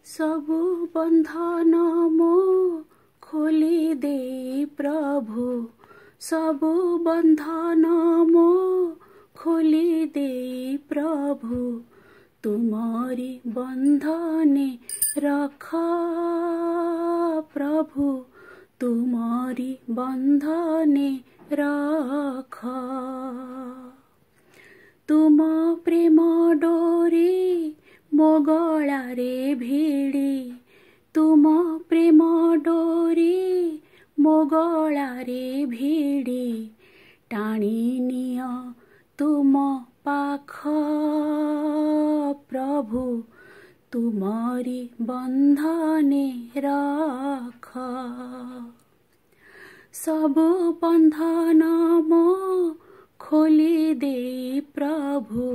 सबु बंधन मो खोली दे प्रभु, सबु बंधन मो खोली दे प्रभु, तुमरी बंधने रख प्रभु, तुमरी बंधने रख। तुम प्रेम डोरी मो गलारे भिड़ी, तुम प्रेम डोरी मो गलारे भिड़ी, टाणी नियो तुम पाख प्रभु, तुमरी बंधने रख। सबु बंधन मो खोली दे प्रभु,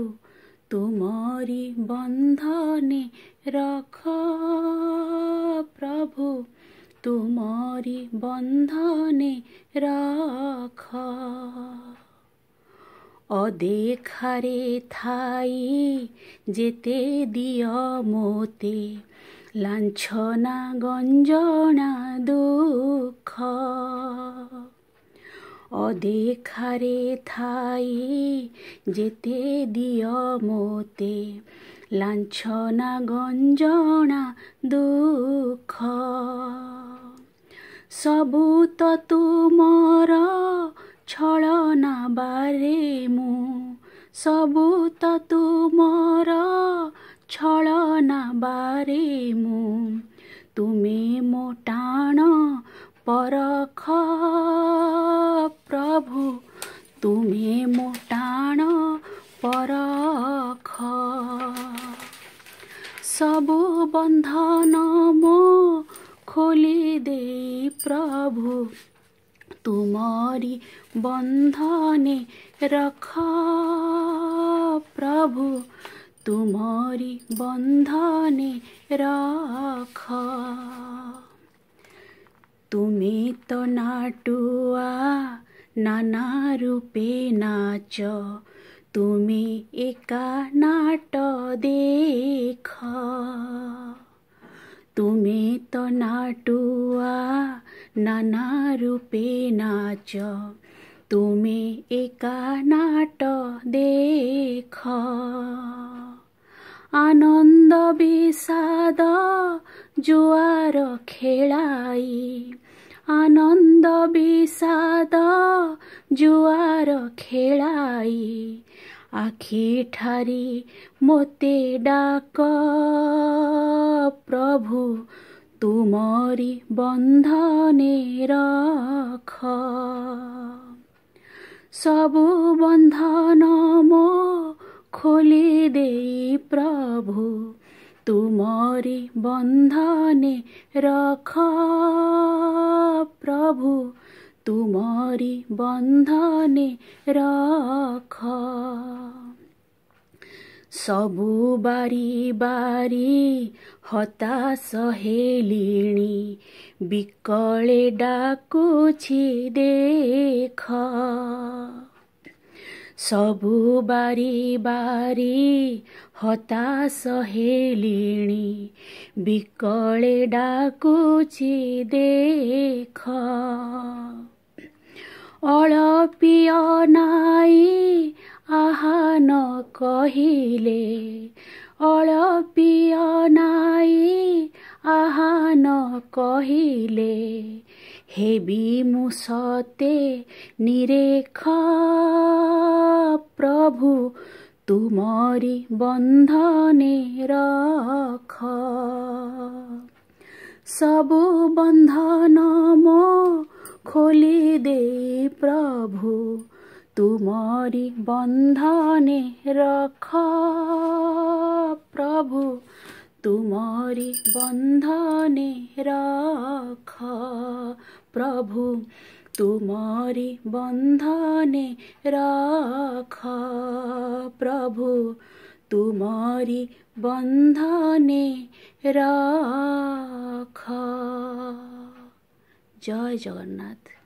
तुमरी बंधने रख प्रभु, तुमरी बंधने रख। अदेखारे थाई जेते दियो मोते, लांछना गंजना दुख। अदेखारे थाई जेते दियो मोते, लांछना गंजना दुख। सबु तो तुमर छलना बारे मु, सबु तो तुमर छलना बारे मु, तुमे मो टाण परख प्रभु, तुमे मो टाण परख। सबु बंधन मो खोली दे प्रभु, तुमरी बंधने रख प्रभु, तुमरी बंधने रख। तुमे तो नाटुआ नाना रूपे नाच, तुमे एका नाट देख। तुमे तो नाटुआ नाना रूपे नाच, तुमे एका नाट देख। आनंद विषाद जुआर खेलाई, आनंद विषाद जुआर खेलाई, आखि ठारी मोते डाक प्रभु, तुमरी बंधने रख। सबु बंधन मो खोली दे प्रभु, तुमरी बंधने रख प्रभु, तुमरी बंधने रख। सबु बारी बारी हताश हेलिणी, बिकले डाकुछि देख। सबु बारी बारी हताश हेलिणी, बिकले डाकुछि देख। अळपिय नाई आहा न कहिले, अळपिय नाई आहा न कहिले, हेबी मु सते निरेख प्रभु, तुमरी बंधने रख। सबु बंधन मो खोली दे प्रभु, तुमरी बंधने रख प्रभु, तुमरी बंधने रख प्रभु, तुमरी बंधने रख प्रभु, तुमरी बंधने रख। जय जगन्नाथ।